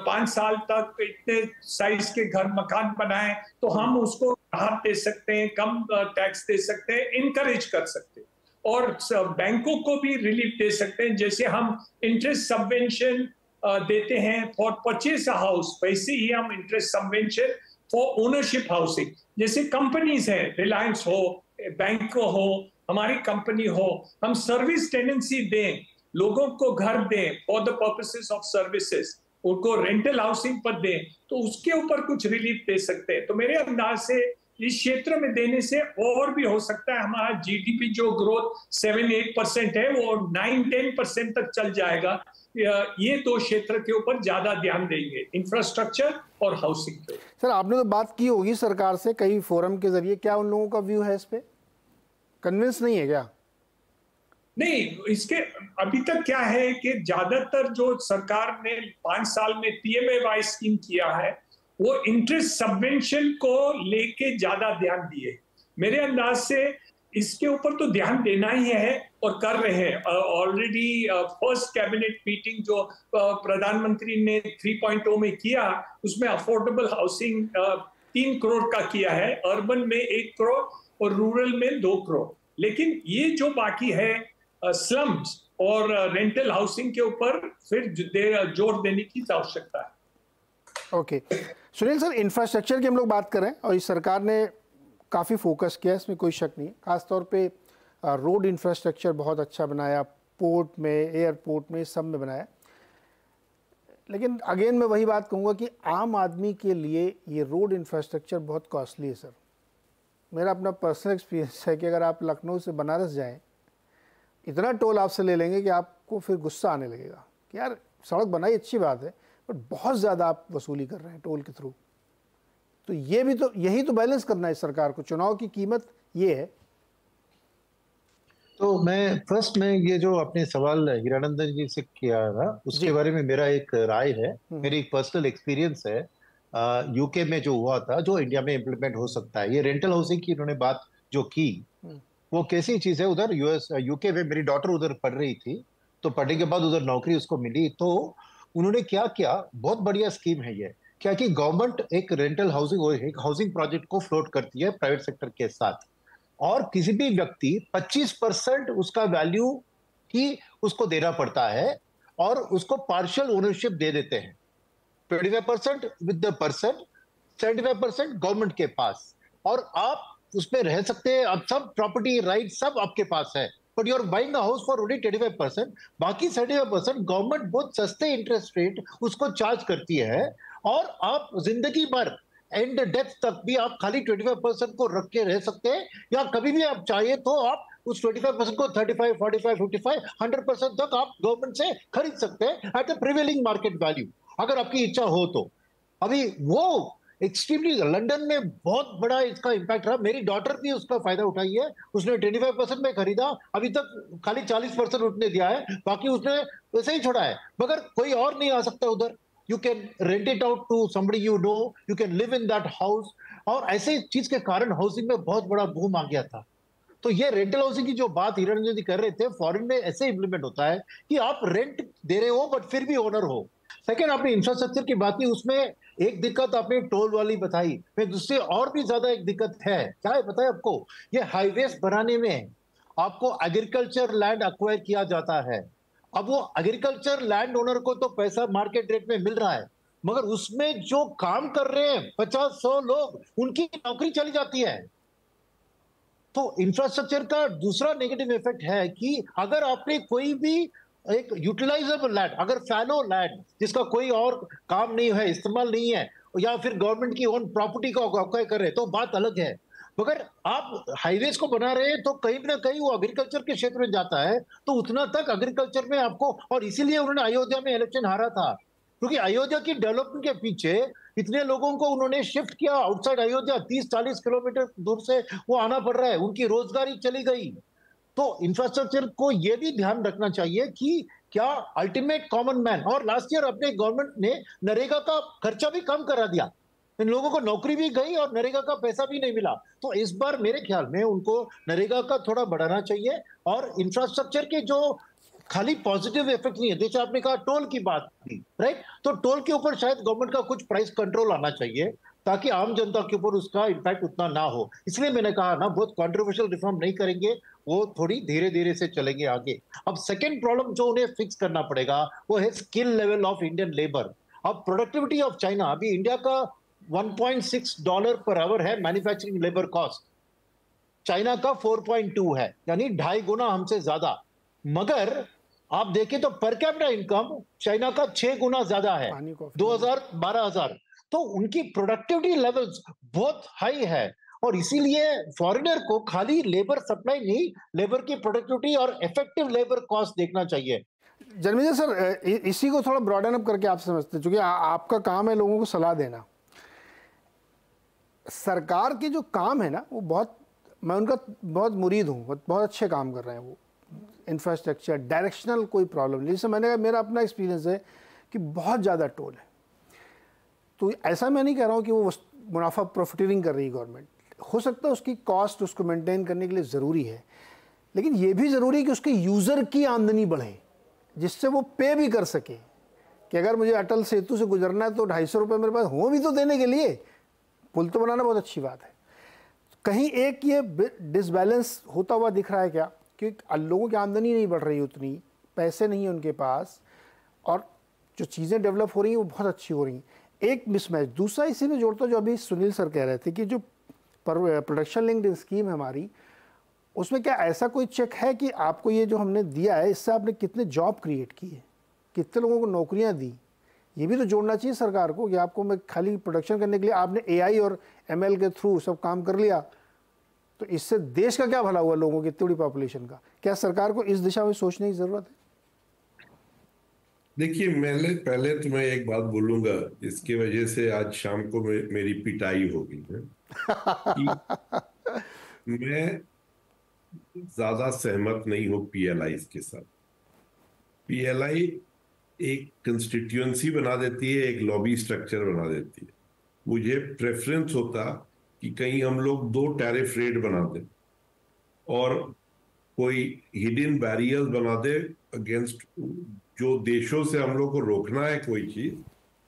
5 साल तक इतने साइज के घर मकान बनाएं तो हम उसको राहत दे सकते हैं, कम टैक्स दे सकते हैं, इनकरेज कर सकते हैं, और बैंकों को भी रिलीफ दे सकते हैं। जैसे हम इंटरेस्ट सबवेंशन देते हैं फॉर परचेज अ हाउस, वैसे ही हम interest subvention for ownership housing, जैसे कंपनीज है, रिलायंस हो, बैंक हो, हमारी कंपनी हो, हम सर्विस टेनेंसी दें, लोगों को घर दें for the purposes of services, उनको रेंटल हाउसिंग पर दें, तो उसके ऊपर कुछ रिलीफ दे सकते हैं। तो मेरे अंदाज से इस क्षेत्र में देने से और भी हो सकता है, हमारा जीडीपी जो ग्रोथ 7-8% है वो 9-10% तक चल जाएगा। ये दो क्षेत्र के ऊपर ज्यादा ध्यान देंगे, इंफ्रास्ट्रक्चर और हाउसिंग पे। सर, आपने तो बात की होगी सरकार से कई फोरम के जरिए, क्या उन लोगों का व्यू है इस पे? कन्विंस नहीं है क्या? नहीं, इसके अभी तक क्या है कि ज्यादातर जो सरकार ने 5 साल में पीएमएवाई स्कीम किया है, वो इंटरेस्ट सबवेंशन को लेके ज्यादा ध्यान दिए। मेरे अंदाज से इसके ऊपर तो ध्यान देना ही है और कर रहे हैं। ऑलरेडी फर्स्ट कैबिनेट मीटिंग जो प्रधानमंत्री ने 3.0 में किया, उसमें अफोर्डेबल हाउसिंग 3 करोड़ का किया है, अर्बन में 1 करोड़ और रूरल में 2 करोड़। लेकिन ये जो बाकी है स्लम्स और रेंटल हाउसिंग के ऊपर फिर जोर देने की आवश्यकता है। ओके सुनील सर, इंफ्रास्ट्रक्चर की हम लोग बात करें और इस सरकार ने काफ़ी फोकस किया, इसमें कोई शक नहीं। खासतौर पे रोड इंफ्रास्ट्रक्चर बहुत अच्छा बनाया, पोर्ट में, एयरपोर्ट में, सब में बनाया। लेकिन अगेन मैं वही बात कहूँगा कि आम आदमी के लिए ये रोड इंफ्रास्ट्रक्चर बहुत कॉस्टली है सर। मेरा अपना पर्सनल एक्सपीरियंस है कि अगर आप लखनऊ से बनारस जाएं, इतना टोल आपसे ले लेंगे कि आपको फिर गुस्सा आने लगेगा कि यार सड़क बनाई अच्छी बात है, बट बहुत ज़्यादा आप वसूली कर रहे हैं टोल के थ्रू। तो ये भी तो, यही तो बैलेंस करना है सरकार को, चुनाव की कीमत ये है। तो मैं ये जो आपने सवाल हीरानंदन जी से किया ना, उसके बारे में मेरा एक राय है, मेरी एक पर्सनल एक्सपीरियंस है। यूके में जो हुआ था, जो इंडिया में इम्प्लीमेंट हो सकता है, ये रेंटल हाउसिंग की उन्होंने बात जो की, वो कैसी चीज है। उधर यूके में मेरी डॉटर उधर पढ़ रही थी, तो पढ़ने के बाद उधर नौकरी उसको मिली, तो उन्होंने क्या किया, बहुत बढ़िया स्कीम है ये, क्या कि गवर्नमेंट एक रेंटल हाउसिंग, एक हाउसिंग प्रोजेक्ट को फ्लोट करती है प्राइवेट सेक्टर के साथ, और किसी भी व्यक्ति 25% उसका वैल्यू ही उसको देना पड़ता है, और उसको पार्शियल ओनरशिप दे देते हैं। 25% विद द पर्सन, 75% गवर्नमेंट के पास, और आप उसमें रह सकते हैं। अब सब प्रॉपर्टी राइट सब आपके पास है, but you are buying a house for only 25%। बाकी 75% गवर्नमेंट बहुत सस्ते इंटरेस्ट रेट उसको चार्ज करती है, और आप जिंदगी भर एंड डेथ तक भी आप खाली 25% को रख के रह सकते हैं, या कभी भी आप चाहिए तो आप उस 25% को 35, 45, 55, 100% तक आप गवर्नमेंट से खरीद सकते हैं at the prevailing market value, अगर आपकी इच्छा हो तो। अभी वो एक्सट्रीमली लंदन में बहुत बड़ा इसका इम्पैक्ट रहा। मेरी डॉटर भी उसका फायदा उठाई है, उसने 25% में खरीदा, अभी तक खाली 40% उसने दिया है, बाकी उसने वैसे ही छोड़ा है। मगर कोई और नहीं आ सकता उधर, you can rent it out to somebody you know, you can live in that house, और ऐसे चीज के कारण हाउसिंग में बहुत बड़ा बूम आ गया था। तो ये रेंटल हाउसिंग की जो बात हीरानंदन जी कर रहे थे, फॉरेन में ऐसे इंप्लीमेंट होता है कि आप रेंट दे रहे हो बट फिर भी ओनर हो। सेकेंड, आपने इंफ्रास्ट्रक्चर की बात की, उसमें एक दिक्कत आपने टोल वाली बताई, फिर दूसरी और भी ज्यादा एक दिक्कत है, क्या है पता है आपको? ये हाईवेज बनाने में आपको एग्रीकल्चर लैंड अक्वायर किया जाता है। अब वो एग्रीकल्चर लैंड ओनर को तो पैसा मार्केट रेट में मिल रहा है, मगर उसमें जो काम कर रहे हैं 50-100 लोग, उनकी नौकरी चली जाती है। तो इंफ्रास्ट्रक्चर का दूसरा नेगेटिव इफेक्ट है कि अगर आपने कोई भी एक यूटिलाइजेबल लैंड, अगर फैलो लैंड जिसका कोई और काम नहीं है, इस्तेमाल नहीं है, या फिर गवर्नमेंट की ओन प्रॉपर्टी को अक्वायर कर रहे, तो बात अलग है। मगर आप हाईवेज को बना रहे हैं तो कहीं ना कहीं वो एग्रीकल्चर के क्षेत्र में जाता है, तो उतना तक एग्रीकल्चर में आपको, और इसीलिए उन्होंने अयोध्या में इलेक्शन हारा था, क्योंकि अयोध्या की डेवलपमेंट के पीछे इतने लोगों को उन्होंने शिफ्ट किया आउटसाइड अयोध्या, 30-40 किलोमीटर दूर से वो आना पड़ रहा है, उनकी रोजगारी चली गई। तो इंफ्रास्ट्रक्चर को ये भी ध्यान रखना चाहिए कि क्या अल्टीमेट कॉमन मैन, और लास्ट ईयर अपने गवर्नमेंट ने नरेगा का खर्चा भी कम करा दिया, इन लोगों को नौकरी भी गई और नरेगा का पैसा भी नहीं मिला। तो इस बार मेरे ख्याल में उनको नरेगा का थोड़ा बढ़ाना चाहिए, और इंफ्रास्ट्रक्चर के जो खाली पॉजिटिव इफेक्ट नहीं है, जैसे आपने कहा टोल की बात थी, राइट, तो टोल के ऊपर शायद गवर्नमेंट का कुछ प्राइस कंट्रोल आना चाहिए ताकि आम जनता के ऊपर उसका इम्पैक्ट उतना ना हो। इसलिए मैंने कहा ना, बहुत कंट्रोवर्शियल रिफॉर्म नहीं करेंगे, वो थोड़ी धीरे धीरे से चलेंगे आगे। अब सेकेंड प्रॉब्लम जो उन्हें फिक्स करना पड़ेगा वो है skill level of Indian labour. अब प्रोडक्टिविटी ऑफ चाइना, अभी इंडिया का $1.6 पर आवर है मैन्युफैक्चरिंग लेबर कॉस्ट, चाइना का 4.2 है, यानी 2.5 गुना हमसे ज्यादा। मगर आप देखें तो पर कैपिटा इनकम चाइना का 6 गुना ज्यादा है, 2000-12,000। तो उनकी प्रोडक्टिविटी लेवल्स बहुत हाई है, और इसीलिए फॉरेनर को खाली लेबर सप्लाई नहीं, लेबर की प्रोडक्टिविटी और इफेक्टिव लेबर कॉस्ट देखना चाहिए। जन्मेजय सर, इसी को थोड़ा ब्रॉडन अप करके आप समझते हैं, क्योंकि आपका काम है लोगों को सलाह देना। सरकार के जो काम है ना, वो बहुत, मैं उनका बहुत मुरीद हूँ, बहुत अच्छे काम कर रहे हैं वो। इंफ्रास्ट्रक्चर डायरेक्शनल कोई प्रॉब्लम नहीं। जैसे मैंने कहा, मेरा अपना एक्सपीरियंस है कि बहुत ज़्यादा टोल है। तो ऐसा मैं नहीं कह रहा हूँ कि वो मुनाफा प्रॉफिटिंग कर रही है गवर्नमेंट, हो सकता है उसकी कॉस्ट उसको मेंटेन करने के लिए ज़रूरी है, लेकिन ये भी ज़रूरी है कि उसके यूज़र की आमदनी बढ़े, जिससे वो पे भी कर सके कि अगर मुझे अटल सेतु से गुजरना है तो 250 रुपये मेरे पास हो भी तो देने के लिए। पुल तो बनाना बहुत अच्छी बात है। कहीं एक ये डिसबैलेंस होता हुआ दिख रहा है क्या, कि लोगों की आमदनी नहीं बढ़ रही उतनी, पैसे नहीं है उनके पास, और जो चीज़ें डेवलप हो रही हैं वो बहुत अच्छी हो रही हैं। एक मिसमैच। दूसरा इसी में जोड़ता, जो अभी सुनील सर कह रहे थे कि जो प्रोडक्शन लिंक्ड स्कीम है हमारी, उसमें क्या ऐसा कोई चेक है कि आपको ये जो हमने दिया है इससे आपने कितने जॉब क्रिएट किए, कितने लोगों को नौकरियां दी? ये भी तो जोड़ना चाहिए सरकार को कि आपको मैं खाली प्रोडक्शन करने के लिए आपने AI और ML के थ्रू सब काम कर लिया, तो इससे देश का क्या भला हुआ, लोगों की इतनी बड़ी पॉपुलेशन का? क्या सरकार को इस दिशा में सोचने की जरूरत है? देखिए, मैंने पहले तो मैं एक बात बोलूंगा, इसकी वजह से आज शाम को मेरी पिटाई होगी है कि मैं ज्यादा सहमत नहीं हूं PLI के साथ। PLI एक कंस्टिट्यूएंसी बना देती है, एक लॉबी स्ट्रक्चर बना देती है। मुझे प्रेफरेंस होता कि कहीं हम लोग 2 टैरिफ रेट बना दें और कोई हिडन बैरियर्स बना दे अगेंस्ट जो देशों से हम लोग को रोकना है कोई चीज,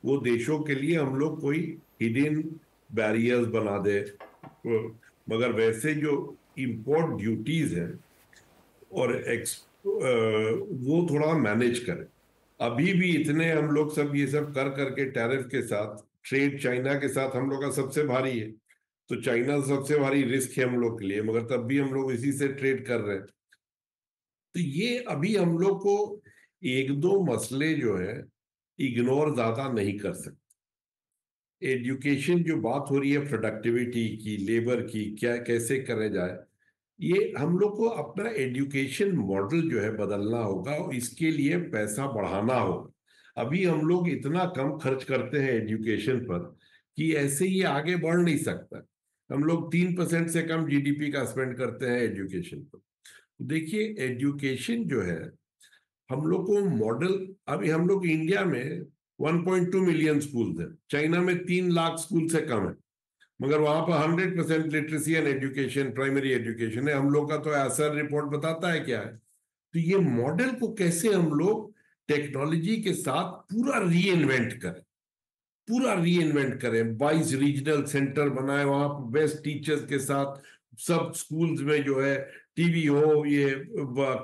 वो देशों के लिए हम लोग कोई हिडन बैरियर्स बना दे। मगर वैसे जो इंपोर्ट ड्यूटीज हैं और वो थोड़ा मैनेज करें। अभी भी इतने हम लोग सब ये सब कर करके टैरिफ के साथ, ट्रेड चाइना के साथ हम लोग का सबसे भारी है, तो चाइना सबसे भारी रिस्क है हम लोग के लिए, मगर तब भी हम लोग इसी से ट्रेड कर रहे हैं। तो ये अभी हम लोग को 1-2 मसले जो है इग्नोर ज्यादा नहीं कर सकते। एजुकेशन जो बात हो रही है प्रोडक्टिविटी की, लेबर की, क्या कैसे करे जाए, ये हम लोग को अपना एजुकेशन मॉडल जो है बदलना होगा और इसके लिए पैसा बढ़ाना होगा। अभी हम लोग इतना कम खर्च करते हैं एजुकेशन पर कि ऐसे ये आगे बढ़ नहीं सकता। हम लोग 3% से कम GDP का स्पेंड करते हैं एजुकेशन पर। देखिए, एजुकेशन जो है हम लोग को मॉडल, अभी हम लोग इंडिया में 1.2 मिलियन स्कूल है, चाइना में 3 लाख स्कूल से कम है, मगर वहां पर 100% literacy and education, primary education है। हम लोग का तो असर रिपोर्ट बताता है क्या है। तो ये मॉडल को कैसे हम लोग टेक्नोलॉजी के साथ पूरा रीइन्वेंट करें। 22 रीजनल सेंटर बनाए, वहां पर बेस्ट टीचर्स के साथ सब स्कूल्स में जो है टीवी हो, ये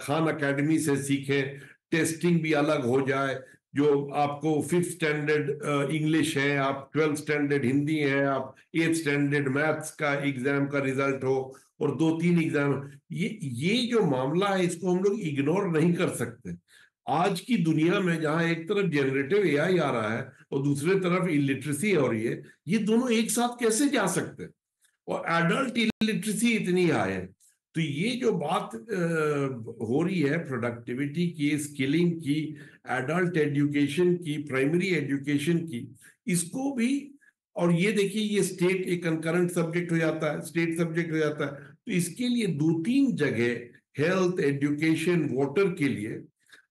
खान अकेडमी से सीखें, टेस्टिंग भी अलग हो जाए। जो आपको 5th स्टैंडर्ड इंग्लिश है, आप 12th स्टैंडर्ड हिंदी है, आप 8th स्टैंडर्ड मैथ्स का एग्जाम का रिजल्ट हो, और 2-3 एग्जाम। ये जो मामला है इसको हम लोग इग्नोर नहीं कर सकते। आज की दुनिया में जहां एक तरफ जनरेटिव AI आ रहा है और दूसरे तरफ इलिटरेसी हो रही है, ये दोनों एक साथ कैसे जा सकते हैं? और एडल्ट इलिटरेसी इतनी हाई है। तो ये जो बात हो रही है प्रोडक्टिविटी की, स्किलिंग की, एडल्ट एजुकेशन की, प्राइमरी एजुकेशन की, इसको भी, और ये देखिए ये स्टेट एक कंकरेंट सब्जेक्ट हो जाता है, स्टेट सब्जेक्ट हो जाता है। तो इसके लिए 2-3 जगह हेल्थ, एजुकेशन, वाटर के लिए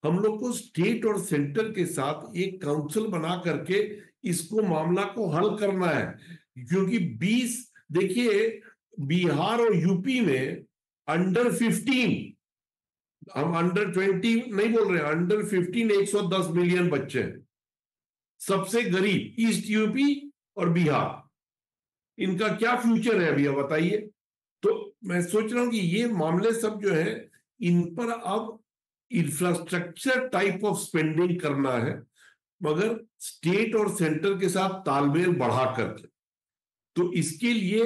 हम लोग को स्टेट और सेंटर के साथ एक काउंसिल बना करके इसको मामला को हल करना है। क्योंकि 20, देखिए बिहार और यूपी में अंडर 15, हम अंडर 20 नहीं बोल रहे हैं, अंडर 15 110 मिलियन बच्चे हैं। सबसे गरीब ईस्ट यूपी और बिहार, इनका क्या फ्यूचर है अभी, बताइए। तो मैं सोच रहा हूं कि ये मामले सब जो है, इन पर अब इंफ्रास्ट्रक्चर टाइप ऑफ स्पेंडिंग करना है, मगर स्टेट और सेंटर के साथ तालमेल बढ़ा करके। तो इसके लिए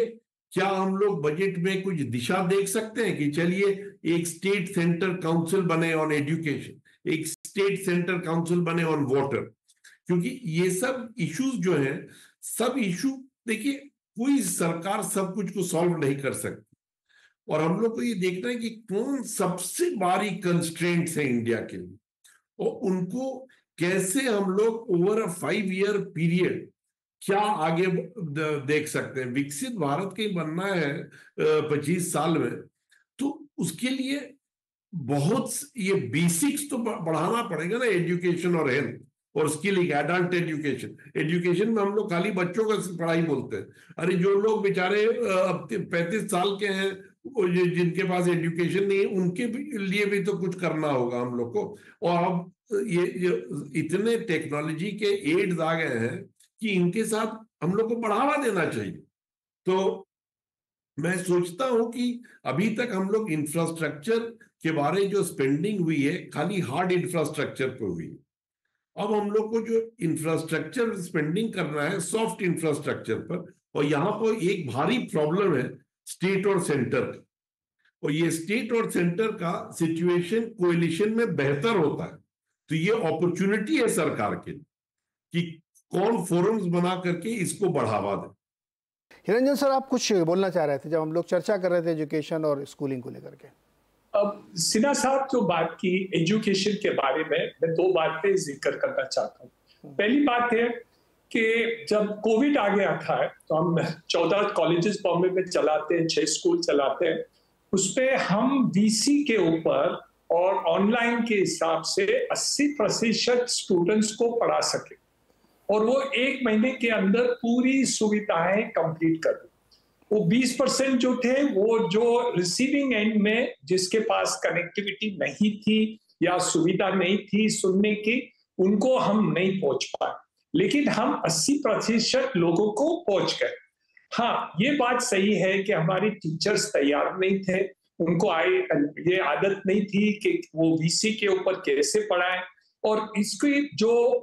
क्या हम लोग बजट में कुछ दिशा देख सकते हैं कि चलिए एक स्टेट सेंटर काउंसिल बने ऑन एजुकेशन, एक स्टेट सेंटर काउंसिल बने ऑन वाटर, क्योंकि ये सब इश्यूज जो हैं, सब इशू, देखिए कोई सरकार सब कुछ को सॉल्व नहीं कर सकती, और हम लोग को ये देखना है कि कौन सबसे बड़ी कंस्ट्रेंट्स है इंडिया के लिए, और उनको कैसे हम लोग ओवर अ 5 ईयर पीरियड क्या आगे देख सकते हैं। विकसित भारत कहीं बनना है 25 साल में, तो उसके लिए बहुत ये बेसिक्स तो बढ़ाना पड़ेगा ना, एजुकेशन और हेल्थ और स्किलिंग, एडल्ट एजुकेशन। एजुकेशन में हम लोग खाली बच्चों का पढ़ाई बोलते हैं, अरे जो लोग बेचारे अब 35 साल के हैं, जिनके पास एजुकेशन नहीं है, उनके लिए भी तो कुछ करना होगा हम लोग को। और अब ये इतने टेक्नोलॉजी के एड्स आ गए हैं कि इनके साथ हम लोग को बढ़ावा देना चाहिए। तो मैं सोचता हूं कि अभी तक हम लोग इंफ्रास्ट्रक्चर के बारे जो स्पेंडिंग हुई है, खाली हार्ड इंफ्रास्ट्रक्चर पे हुई है। अब हम लोग को जो इंफ्रास्ट्रक्चर स्पेंडिंग करना है सॉफ्ट इंफ्रास्ट्रक्चर पर, और यहां पर एक भारी प्रॉब्लम है स्टेट और सेंटर का, और ये स्टेट और सेंटर का सिचुएशन कोएलिशन में बेहतर होता है। तो ये अपॉर्चुनिटी है सरकार के लिए कि कौन फोरम्स बना करके इसको बढ़ावा दे। हिरंजन सर, आप कुछ बोलना चाह रहे थे जब हम लोग चर्चा कर रहे थे एजुकेशन और स्कूलिंग को लेकर के। अब सिन्हा साहब जो बात की एजुकेशन के बारे में, मैं 2 बातें जिक्र करना चाहता हूँ। पहली बात है कि जब कोविड आ गया था, तो हम 14 कॉलेजेस बॉम्बे में चलाते हैं, 6 स्कूल चलाते हैं, उसपे हम वीसी के ऊपर और ऑनलाइन के हिसाब से 80% स्टूडेंट्स को पढ़ा सके, और वो 1 महीने के अंदर पूरी सुविधाएं कंप्लीट कर दी। वो 20% जो थे, वो जो रिसीविंग एंड में जिसके पास कनेक्टिविटी नहीं थी या सुविधा नहीं थी सुनने की, उनको हम नहीं पहुंच पाए, लेकिन हम 80% लोगों को पहुंच गए। हाँ, ये बात सही है कि हमारे टीचर्स तैयार नहीं थे, उनको ये आदत नहीं थी कि वो वीसी के ऊपर कैसे पढ़ाएं, और इसकी जो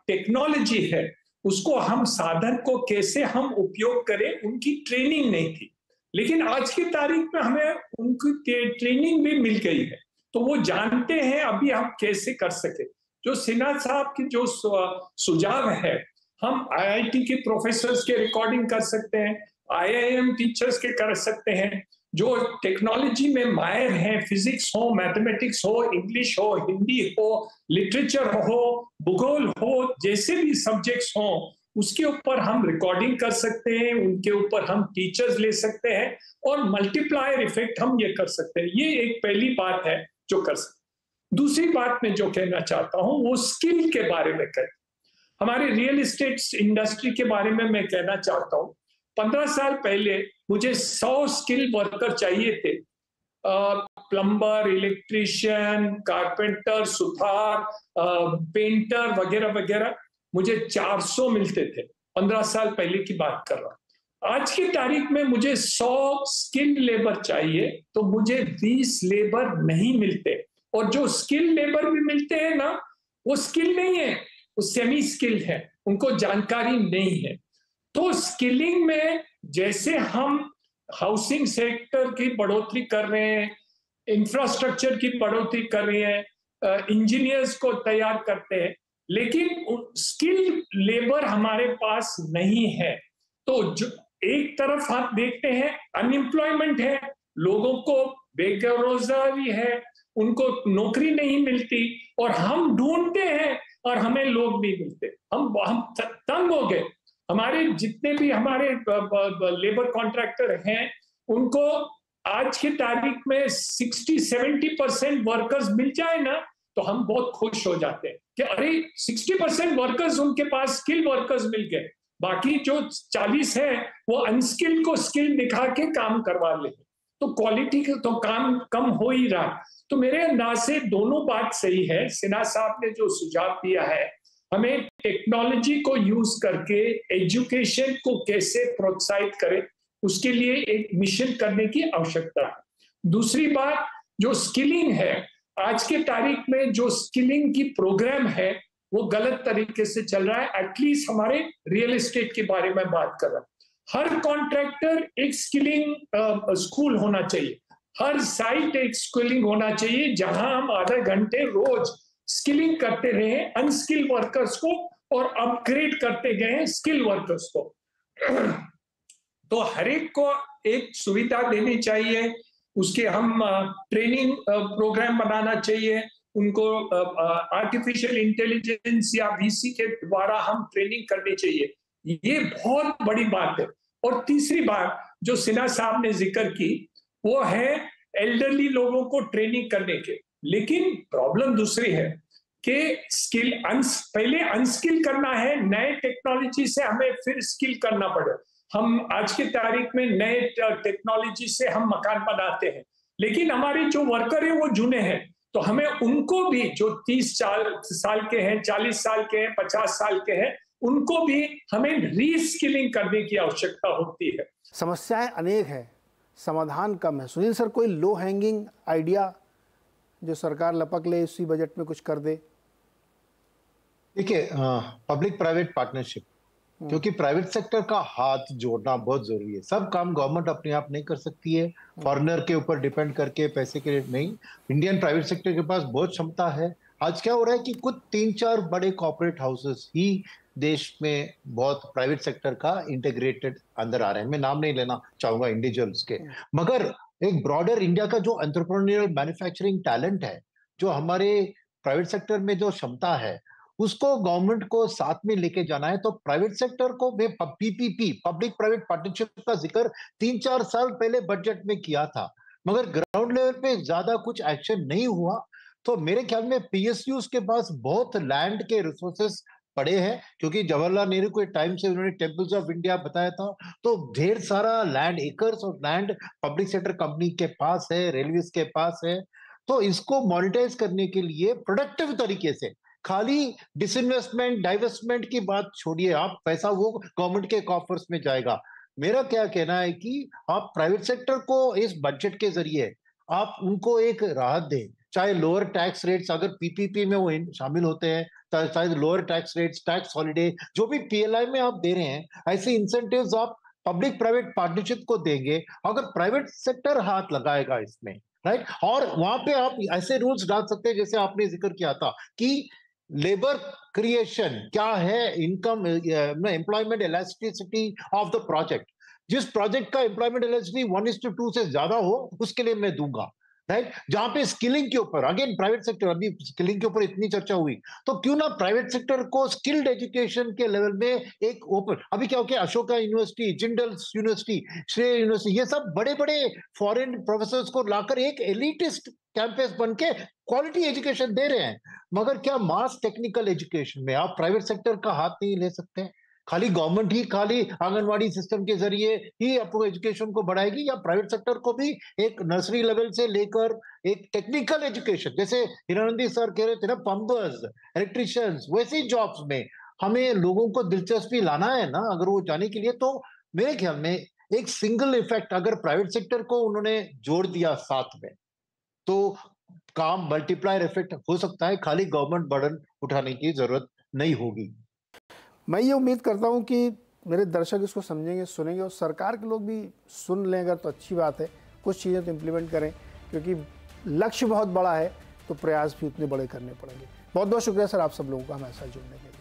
टेक्नोलॉजी है उसको हम साधन को कैसे हम उपयोग करें, उनकी ट्रेनिंग नहीं थी। लेकिन आज की तारीख में हमें उनकी ट्रेनिंग भी मिल गई है, तो वो जानते हैं अभी हम कैसे कर सके। जो सिन्हा साहब की जो सुझाव है, हम आईआईटी के प्रोफेसर्स के रिकॉर्डिंग कर सकते हैं, आईआईएम टीचर्स के कर सकते हैं, जो टेक्नोलॉजी में माहिर हैं, फिजिक्स हो, मैथमेटिक्स हो, इंग्लिश हो, हिंदी हो, लिटरेचर हो, भूगोल हो, जैसे भी सब्जेक्ट्स हो, उसके ऊपर हम रिकॉर्डिंग कर सकते हैं, उनके ऊपर हम टीचर्स ले सकते हैं, और मल्टीप्लायर इफेक्ट हम ये कर सकते हैं। ये एक पहली बात है जो कर सकते। दूसरी बात मैं जो कहना चाहता हूं वो स्किल के बारे में कहता हूं। हमारे रियल एस्टेट इंडस्ट्री के बारे में मैं कहना चाहता हूं। 15 साल पहले मुझे 100 स्किल वर्कर चाहिए थे, plumber, electrician, carpenter, Suthar, painter वगैरह वगैरह, मुझे 400 मिलते थे। 15 साल पहले की बात कर रहा हूं। आज की तारीख में मुझे 100 स्किल लेबर चाहिए, तो मुझे 20 लेबर नहीं मिलते, और जो स्किल लेबर भी मिलते हैं ना, वो स्किल नहीं है, वो सेमी स्किल है, उनको जानकारी नहीं है। तो स्किलिंग में जैसे हम हाउसिंग सेक्टर की बढ़ोतरी कर रहे हैं, इंफ्रास्ट्रक्चर की बढ़ोतरी कर रहे हैं, इंजीनियर्स को तैयार करते हैं, लेकिन स्किल लेबर हमारे पास नहीं है। तो जो एक तरफ आप देखते हैं अनएम्प्लॉयमेंट है, लोगों को बेरोजगारी है, उनको नौकरी नहीं मिलती, और हम ढूंढते हैं और हमें लोग नहीं मिलते। हम तंग हो गए। हमारे जितने भी हमारे लेबर कॉन्ट्रैक्टर हैं, उनको आज की तारीख में 60-70% वर्कर्स मिल जाए ना, तो हम बहुत खुश हो जाते हैं कि अरे 60% वर्कर्स उनके पास स्किल वर्कर्स मिल गए। बाकी जो 40 है वो अनस्किल को स्किल दिखा के काम करवा ले, तो क्वालिटी तो काम कम हो ही रहा। तो मेरे अंदाज से दोनों बात सही है। सिन्हा साहब ने जो सुझाव दिया है, हमें टेक्नोलॉजी को यूज करके एजुकेशन को कैसे प्रोत्साहित करें, उसके लिए एक मिशन करने की आवश्यकता है। दूसरी बात, जो स्किलिंग है, आज के तारीख में जो स्किलिंग की प्रोग्राम है वो गलत तरीके से चल रहा है। एटलीस्ट हमारे रियल एस्टेट के बारे में बात कर रहा हूं, हर कॉन्ट्रैक्टर एक स्किलिंग स्कूल होना चाहिए, हर साइट एक स्किलिंग होना चाहिए, जहां हम आधे घंटे रोज स्किलिंग करते रहे अनस्किल वर्कर्स को और अपग्रेड करते गए स्किल वर्कर्स को। तो हर एक को एक सुविधा देनी चाहिए, उसके हम ट्रेनिंग प्रोग्राम बनाना चाहिए, उनको आर्टिफिशियल इंटेलिजेंस या वीसी के द्वारा हम ट्रेनिंग करनी चाहिए। ये बहुत बड़ी बात है। और तीसरी बात जो सिन्हा साहब ने जिक्र की वो है एल्डरली लोगों को ट्रेनिंग करने के। लेकिन प्रॉब्लम दूसरी है कि स्किल पहले अनस्किल करना है, नए टेक्नोलॉजी से हमें फिर स्किल करना पड़े। हम आज की तारीख में नए टेक्नोलॉजी से हम मकान बनाते हैं, लेकिन हमारे जो वर्कर है वो जुने हैं, तो हमें उनको भी जो 30 साल के हैं, 40 साल के हैं, 50 साल के हैं, उनको भी हमें रीस्किलिंग करने की आवश्यकता होती है। समस्याएं अनेक हैं, समाधान कम है। सुनील सर, कोई लो हैंगिंग आइडिया जो सरकार लपक ले इसी बजट में कुछ कर दे? देखिए, पब्लिक प्राइवेट पार्टनरशिप, क्योंकि प्राइवेट सेक्टर का हाथ जोड़ना बहुत जरूरी है। सब काम गवर्नमेंट अपने आप नहीं कर सकती है, फॉरेनर के ऊपर डिपेंड करके पैसे के लिए नहीं। इंडियन प्राइवेट सेक्टर के पास बहुत क्षमता है। आज क्या हो रहा है कि कुछ 3-4 बड़े कॉर्पोरेट हाउसेस ही देश में बहुत प्राइवेट सेक्टर का इंटीग्रेटेड अंदर आ रहे हैं। मैं नाम नहीं लेना चाहूंगा इंडिविजुअल्स के, मगर एक ब्रॉडर इंडिया का जो एंटरप्रेन्योरियल मैन्युफैक्चरिंग टैलेंट है, जो हमारे प्राइवेट सेक्टर में जो क्षमता है, उसको गवर्नमेंट को साथ में लेके जाना है। तो प्राइवेट सेक्टर को पीपीपी, पब्लिक प्राइवेट पार्टनरशिप का जिक्र 3-4 साल पहले बजट में किया था, मगर ग्राउंड लेवल पे ज्यादा कुछ एक्शन नहीं हुआ। तो मेरे ख्याल में पीएसयूज के पास बहुत लैंड के रिसोर्सेस पड़े हैं, क्योंकि जवाहरलाल नेहरू के टाइम से उन्होंने टेम्पल्स ऑफ इंडिया बताया था, तो ढेर सारा land, acres of land public sector company के पास है, रेलवेज के पास है। तो इसको मॉनिटाइज करने के लिए प्रोडक्टिव तरीके से, खाली डिसइन्वेस्टमेंट, डाइवेस्टमेंट की बात छोड़िए, आप पैसा वो गवर्नमेंट के कॉफर्स में जाएगा। मेरा क्या कहना है कि आप प्राइवेट सेक्टर को इस बजट के जरिए आप उनको एक राहत दें, चाहे लोअर टैक्स रेट्स, अगर पीपीपी में वो शामिल होते हैं, चाहे lower tax rates, tax holiday, जो भी पीएलआई में आप दे रहे हैं, ऐसे इंसेंटिव्स आप पब्लिक प्राइवेट पार्टनरशिप को देंगे। अगर प्राइवेट सेक्टर हाथ लगाएगा इसमें, राइट, और वहां पे आप ऐसे रूल्स डाल सकते हैं जैसे आपने जिक्र किया था कि लेबर क्रिएशन क्या है, income, employment elasticity of the project, जिस प्रोजेक्ट का एम्प्लॉयमेंट इलास्टिसिटी 1:2 से ज्यादा हो उसके लिए मैं दूंगा, राइट। जहां पे स्किलिंग के ऊपर, अगेन प्राइवेट सेक्टर, अभी स्किलिंग के ऊपर इतनी चर्चा हुई, तो क्यों ना प्राइवेट सेक्टर को स्किल्ड एजुकेशन के लेवल में एक ओपन, अभी क्या हो गया, अशोका यूनिवर्सिटी, जिंदल यूनिवर्सिटी, श्रेय यूनिवर्सिटी, ये सब बड़े बड़े फॉरेन प्रोफेसर्स को लाकर एक एलिटिस्ट कैंपस बन के क्वालिटी एजुकेशन दे रहे हैं। मगर क्या मास टेक्निकल एजुकेशन में आप प्राइवेट सेक्टर का हाथ नहीं ले सकते? खाली गवर्नमेंट ही खाली आंगनवाड़ी सिस्टम के जरिए ही आपको एजुकेशन को बढ़ाएगी, या प्राइवेट सेक्टर को भी एक नर्सरी लेवल से लेकर एक टेक्निकल एजुकेशन, जैसे हिरानंदी सर कह रहे थे ना, प्लम्बर्स, इलेक्ट्रिशियंस, वैसी जॉब्स में हमें लोगों को दिलचस्पी लाना है ना, अगर वो जाने के लिए, तो मेरे ख्याल में एक सिंगल इफेक्ट अगर प्राइवेट सेक्टर को उन्होंने जोड़ दिया साथ में, तो काम मल्टीप्लायर इफेक्ट हो सकता है। खाली गवर्नमेंट बर्डन उठाने की जरूरत नहीं होगी। मैं ये उम्मीद करता हूँ कि मेरे दर्शक इसको समझेंगे, सुनेंगे, और सरकार के लोग भी सुन लें अगर तो अच्छी बात है, कुछ चीज़ें तो इम्प्लीमेंट करें, क्योंकि लक्ष्य बहुत बड़ा है तो प्रयास भी उतने बड़े करने पड़ेंगे। बहुत बहुत शुक्रिया सर आप सब लोगों का हमारे साथ जुड़ने के लिए।